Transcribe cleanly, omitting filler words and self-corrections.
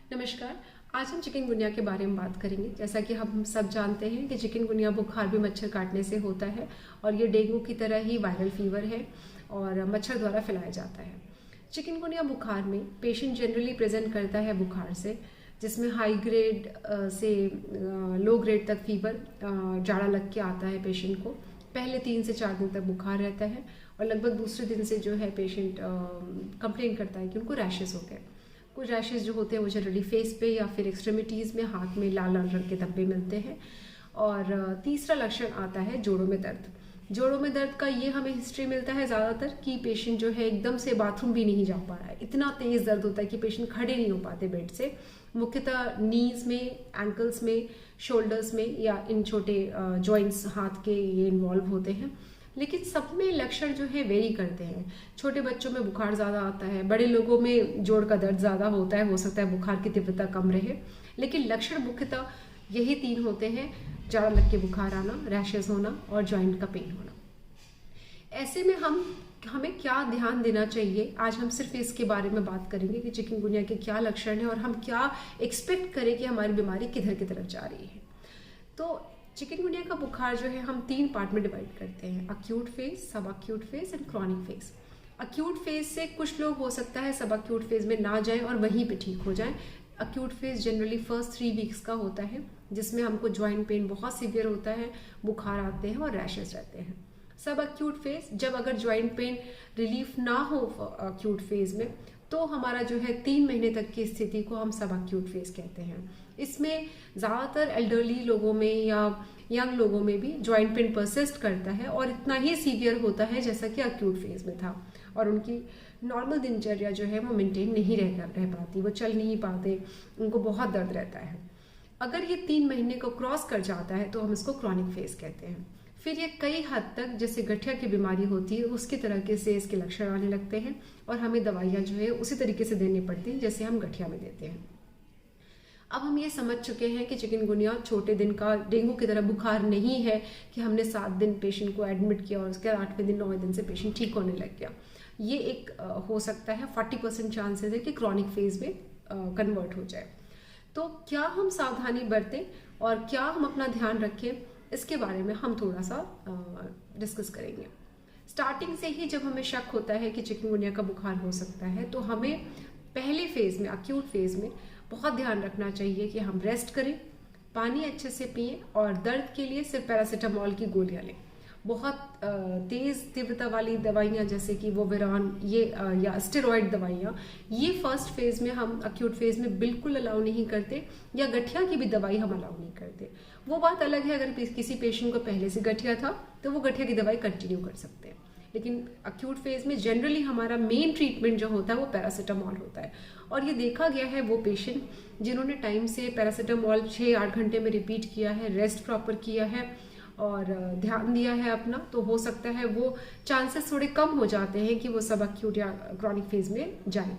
नमस्कार। आज हम चिकनगुनिया के बारे में बात करेंगे। जैसा कि हम सब जानते हैं कि चिकनगुनिया बुखार भी मच्छर काटने से होता है और ये डेंगू की तरह ही वायरल फीवर है और मच्छर द्वारा फैलाया जाता है। चिकनगुनिया बुखार में पेशेंट जनरली प्रेजेंट करता है बुखार से, जिसमें हाई ग्रेड से लो ग्रेड तक फीवर जाड़ा लग के आता है पेशेंट को। पहले 3 से 4 दिन तक बुखार रहता है और लगभग दूसरे दिन से जो है पेशेंट कंप्लेन करता है कि उनको रैशेस हो गए। कुछ रैशेस जो होते हैं वो जनरली फेस पे या फिर एक्सट्रीमिटीज़ में, हाथ में लाल लाल रंग के धब्बे मिलते हैं। और तीसरा लक्षण आता है जोड़ों में दर्द। जोड़ों में दर्द का ये हमें हिस्ट्री मिलता है ज़्यादातर कि पेशेंट जो है एकदम से बाथरूम भी नहीं जा पा रहा है, इतना तेज़ दर्द होता है कि पेशेंट खड़े नहीं हो पाते बेड से। मुख्यतः नीज़ में, एंकल्स में, शोल्डर्स में या इन छोटे जॉइंट्स हाथ के ये इन्वॉल्व होते हैं। लेकिन सब में लक्षण जो है वेरी करते हैं। छोटे बच्चों में बुखार ज़्यादा आता है, बड़े लोगों में जोड़ का दर्द ज़्यादा होता है, हो सकता है बुखार की तीव्रता कम रहे। लेकिन लक्षण मुख्यतः यही 3 होते हैं: जाड़ा लग के बुखार आना, रैशेस होना और जॉइंट का पेन होना। ऐसे में हमें क्या ध्यान देना चाहिए, आज हम सिर्फ इसके बारे में बात करेंगे कि चिकनगुनिया के क्या लक्षण हैं और हम क्या एक्सपेक्ट करें कि हमारी बीमारी किधर की तरफ जा रही है। तो चिकनगुनिया का बुखार जो है हम 3 पार्ट में डिवाइड करते हैं: अक्यूट फेज, सब acute phase and chronic phase. Acute phase से कुछ लोग हो सकता है सब अक्यूट फेज में ना जाएं और वहीं पे ठीक हो जाएं। Acute phase generally first 3 weeks का होता है, जिसमें हमको जॉइंट पेन बहुत सीवियर होता है, बुखार आते हैं और रैशेस रहते हैं। सब अक्यूट फेज, जब अगर जॉइंट पेन रिलीफ ना हो अक्यूट फेज में, तो हमारा जो है 3 महीने तक की स्थिति को हम सब अक्यूट फेज कहते हैं। इसमें ज़्यादातर एल्डरली लोगों में या यंग लोगों में भी जॉइंट पेन परसिस्ट करता है और इतना ही सीवियर होता है जैसा कि अक्यूट फेज में था, और उनकी नॉर्मल दिनचर्या जो है वो मेंटेन नहीं रह पाती, वो चल नहीं पाते, उनको बहुत दर्द रहता है। अगर ये 3 महीने को क्रॉस कर जाता है तो हम इसको क्रॉनिक फेज कहते हैं। फिर ये कई हद तक जैसे गठिया की बीमारी होती है उसकी तरह से इसके लक्षण आने लगते हैं और हमें दवाइयाँ जो है उसी तरीके से देनी पड़ती हैं जैसे हम गठिया में देते हैं। अब हम ये समझ चुके हैं कि चिकनगुनिया छोटे दिन का डेंगू की तरह बुखार नहीं है कि हमने 7 दिन पेशेंट को एडमिट किया और उसके 8वें दिन 9वें दिन से पेशेंट ठीक होने लग गया। ये एक हो सकता है 40% चांसेस है कि क्रॉनिक फेज में कन्वर्ट हो जाए। तो क्या हम सावधानी बरतें और क्या हम अपना ध्यान रखें, इसके बारे में हम थोड़ा सा डिस्कस करेंगे। स्टार्टिंग से ही जब हमें शक होता है कि चिकनगुनिया का बुखार हो सकता है तो हमें पहले फेज में, अक्यूट फेज में बहुत ध्यान रखना चाहिए कि हम रेस्ट करें, पानी अच्छे से पिएं और दर्द के लिए सिर्फ पैरासीटामोल की गोलियां लें। बहुत तेज़ तीव्रता वाली दवाइयाँ जैसे कि वोवेरान या स्टेरॉइड दवाइयाँ, ये फर्स्ट फेज में हम अक्यूट फेज में बिल्कुल अलाउ नहीं करते, या गठिया की भी दवाई हम अलाउ नहीं करते। वो बात अलग है, अगर किसी पेशेंट को पहले से गठिया था तो वो गठिया की दवाई कंटिन्यू कर सकते हैं। लेकिन अक्यूट फेज में जनरली हमारा मेन ट्रीटमेंट जो होता है वो पैरासीटामोल होता है। और ये देखा गया है वो पेशेंट जिन्होंने टाइम से पैरासीटामोल 6-8 घंटे में रिपीट किया है, रेस्ट प्रॉपर किया है और ध्यान दिया है अपना, तो हो सकता है वो चांसेस थोड़े कम हो जाते हैं कि वो सब अक्यूट या क्रॉनिक फेज में जाए।